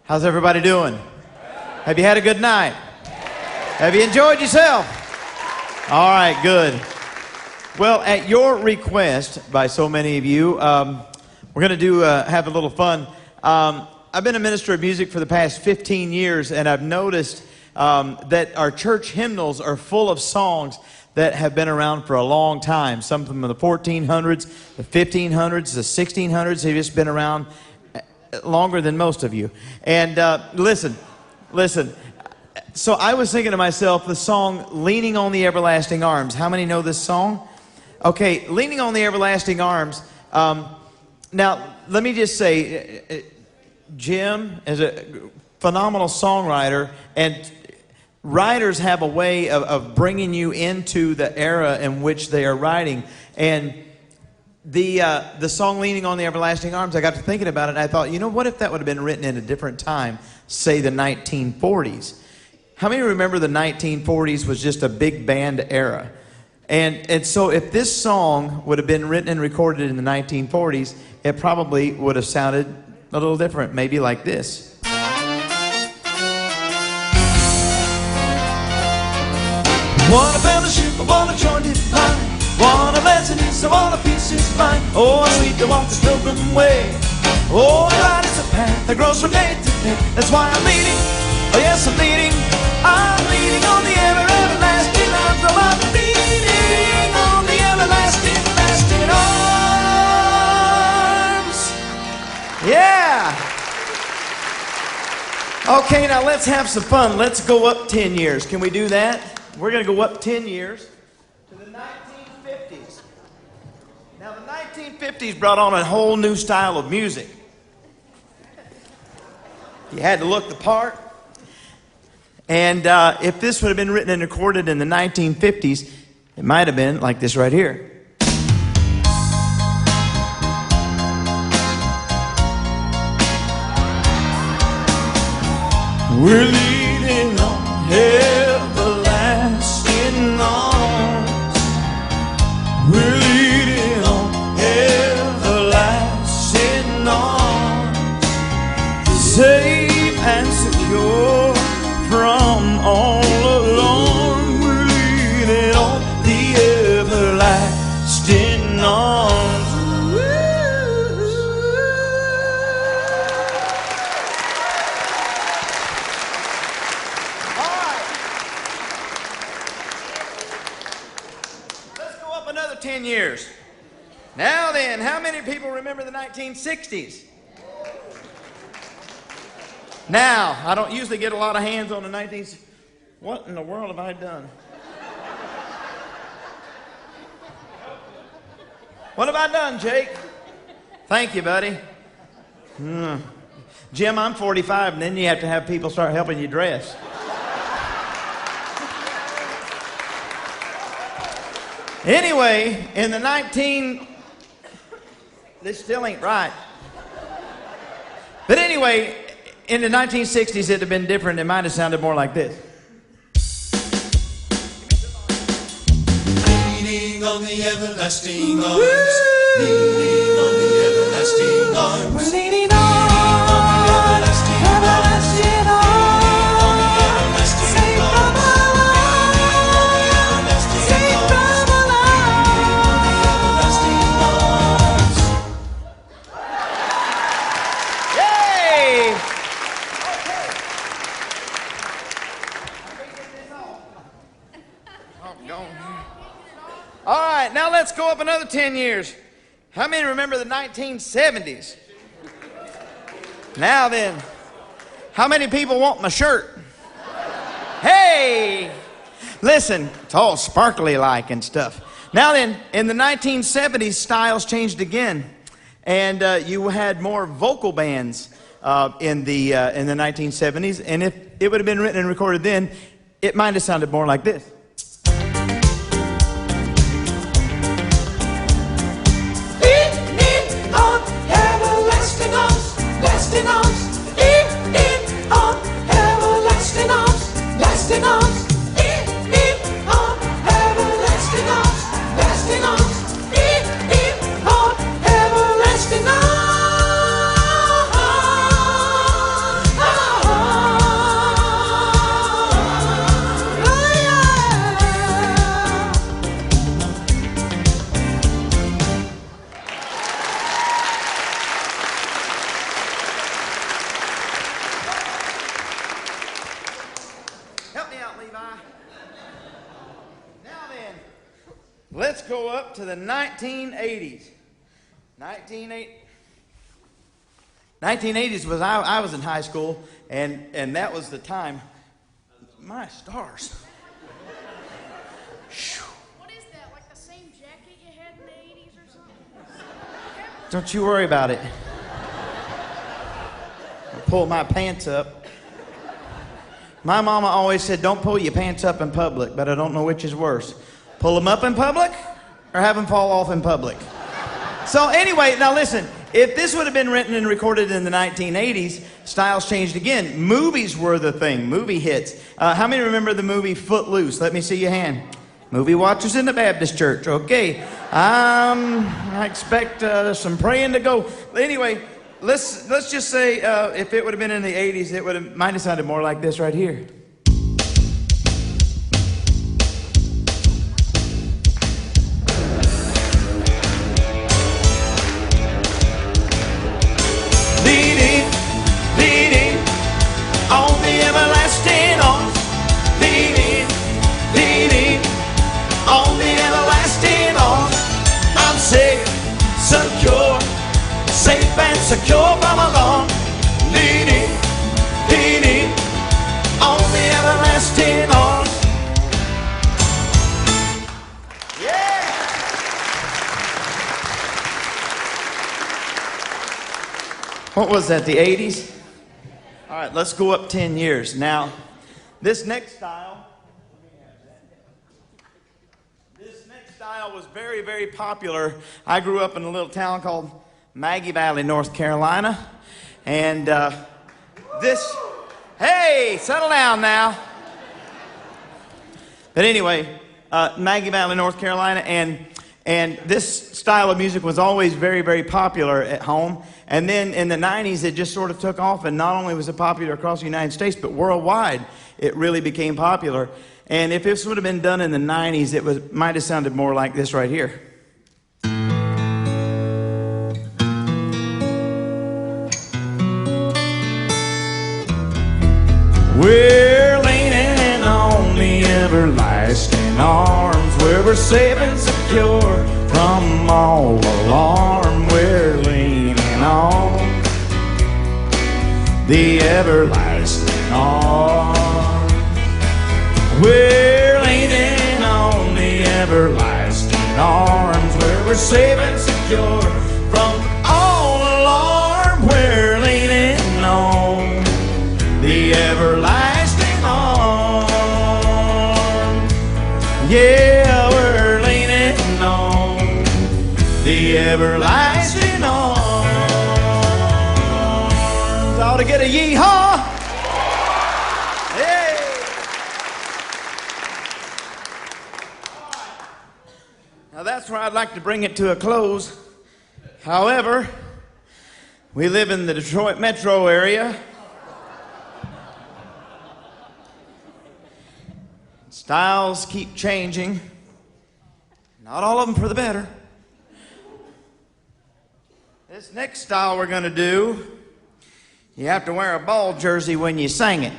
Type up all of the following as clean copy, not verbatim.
How's everybody doing? Have you had a good night? Have you enjoyed yourself? All right, good. Well, at your request, by so many of you, we're going to have a little fun. I've been a minister of music for the past 15 years, and I've noticed that our church hymnals are full of songs that have been around for a long time. Some of them in the 1400s, the 1500s, the 1600s. They've just been around longer than most of you. And listen. So I was thinking to myself, the song Leaning on the Everlasting Arms. How many know this song? Okay, Leaning on the Everlasting Arms. Now, let me just say, Jim is a phenomenal songwriter, and writers have a way of bringing you into the era in which they are writing. And the song Leaning on the Everlasting Arms, I got to thinking about it, and I thought, you know, what if that would have been written in a different time, say the 1940s? How many remember the 1940s was just a big band era? And so if this song would have been written and recorded in the 1940s, it probably would have sounded a little different, maybe like this. Want a fellowship, I want a joint divine. Want a blessing, I want a peace is mine. Oh, I sweet to walk this pilgrim way. Oh, God is a path that grows from day to day. That's why I'm leading, oh yes, I'm leading. I'm leading on the everlasting arms. Oh, I'm leading on the everlasting arms. Yeah! Okay, now let's have some fun. Let's go up 10 years. Can we do that? We're going to go up 10 years to the 1950s. Now, the 1950s brought on a whole new style of music. You had to look the part. And if this would have been written and recorded in the 1950s, it might have been like this right here. We're leading on everlasting arms. We're leading on everlasting arms. Safe and secure from all alone. We're leading on the everlasting arms. Let's go up another 10 years. Now then, how many people remember the 1960s? Now, I don't usually get a lot of hands on the 1960s. What in the world have I done? What have I done, Jake? Thank you, buddy. Jim, I'm 45, and then you have to have people start helping you dress. Anyway, in the this still ain't right. But anyway, in the 1960s, it'd have been different. It might have sounded more like this. Leaning on the everlasting arms. Leaning on the everlasting arms. We're leaning on the everlasting arms. Safe from alarm. Safe from alarm. Yay! All right, now let's go up another 10 years. How many remember the 1970s? Now then, how many people want my shirt? Hey! Listen, it's all sparkly like and stuff. Now then, in the 1970s, styles changed again. And you had more vocal bands in the 1970s. And if it would have been written and recorded then, it might have sounded more like this. Everlasting arms, in on everlasting arms, lasting arms, in on everlasting arms, lasting arms, in on everlasting arms. Let's go up to the 1980s. 1980s was I was in high school, and that was the time. My stars. What is that? Like the same jacket you had in the 80s or something? Don't you worry about it. I pull my pants up. My mama always said, don't pull your pants up in public, but I don't know which is worse. Pull them up in public or have them fall off in public? So anyway, now listen, if this would have been written and recorded in the 1980s, styles changed again. Movies were the thing, movie hits. How many remember the movie Footloose? Let me see your hand. Movie watchers in the Baptist church, okay. I expect some praying to go. Anyway, let's just say if it would have been in the 80s, it might have sounded more like this right here. Leaning on the everlasting arms. Leaning on the everlasting arms. I'm safe, safe and secure from alarm. Leaning on the everlasting arms. Yeah! What was that, the 80s? All right, let's go up 10 years. Now, this next style was very, very popular. I grew up in a little town called Maggie Valley, North Carolina. And hey, settle down now. But anyway, Maggie Valley, North Carolina, and this style of music was always very, very popular at home. And then in the 90s, it just sort of took off, and not only was it popular across the United States, but worldwide, it really became popular. And if this would have been done in the 90s, it might have sounded more like this right here. We're leaning on the everlasting arms, where we're safe and secure from all alarm. We're leaning on the everlasting arms. We're leaning on the everlasting arms, where we're safe and secure from all alarm. We're leaning on the everlasting arms. Yeah, we're leaning on the everlasting arms. Ought to get a yee-haw. Hey. Now that's where I'd like to bring it to a close. However, we live in the Detroit metro area. Styles keep changing. Not all of them for the better. This next style we're going to do, you have to wear a ball jersey when you sing it.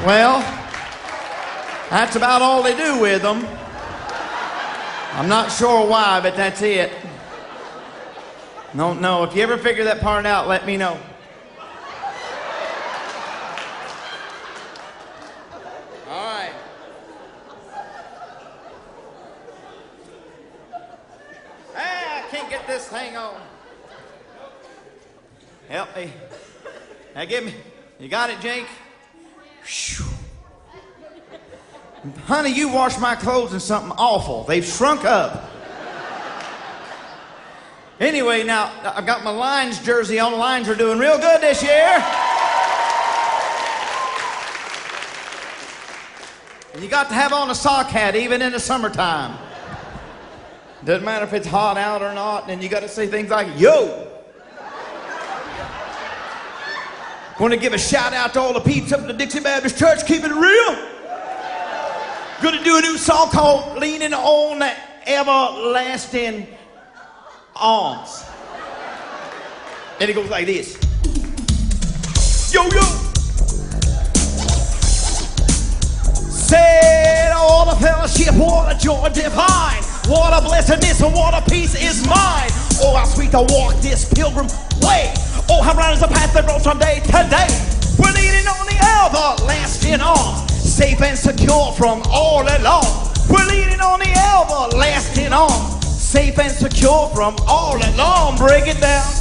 Well, that's about all they do with them. I'm not sure why, but that's it. Don't know. If you ever figure that part out, let me know. All right. Hey, I can't get this thing on. Help me. Now give me. You got it, Jake? Whew. Honey, you washed my clothes in something awful. They've shrunk up. Anyway, now, I've got my Lions jersey on. The Lions are doing real good this year. And you got to have on a sock hat even in the summertime. Doesn't matter if it's hot out or not, and you got to say things like, yo. Want to give a shout out to all the peeps up at the Dixie Baptist Church, keeping it real. Going to do a new song called Leaning on the Everlasting Arms. And it goes like this. Yo, yo. Said, oh, the fellowship, what a joy divine. What a blessedness and what a peace is mine. Oh, how sweet to walk this pilgrim way. Oh, how bright is the path that grows from day to day. We're leaning on the everlasting arms, safe and secure from all along. We're leaning on the everlasting arms, safe and secure from all along. Break it down.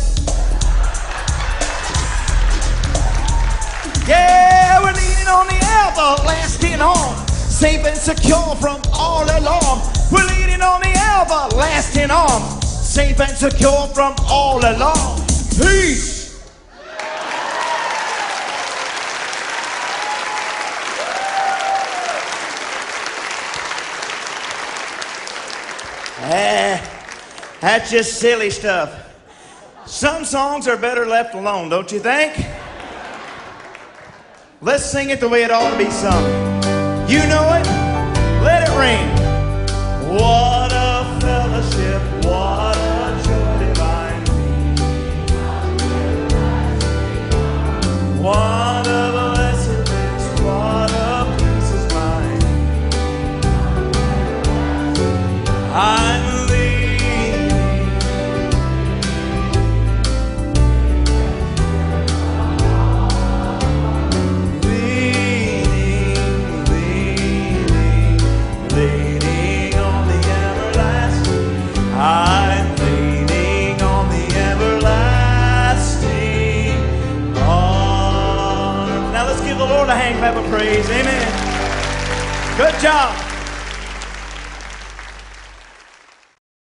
Yeah, we're leaning on the everlasting arms, safe and secure from all along. We're leaning on the everlasting arms, safe and secure from all along. Peace. That's just silly stuff. Some songs are better left alone, don't you think? Let's sing it the way it ought to be sung. You know it? Let it ring. What a fellowship, what a joy divine. What a blessedness, what a peace is mine. I'm leaning on the everlasting arms. Now let's give the Lord a hand clap of praise. Amen. Good job.